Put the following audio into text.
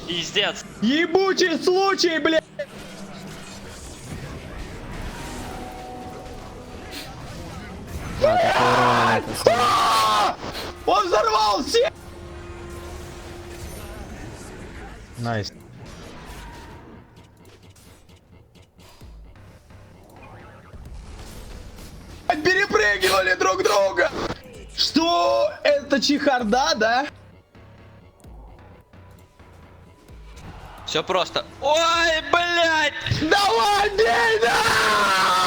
Пиздец. Ебучий случай, блядь! Да, такой урон это самое. Он взорвался! Найс. Перепрыгивали друг друга! Что? Это чехарда, да? Все просто. Ой, блядь! Давай, бей, да!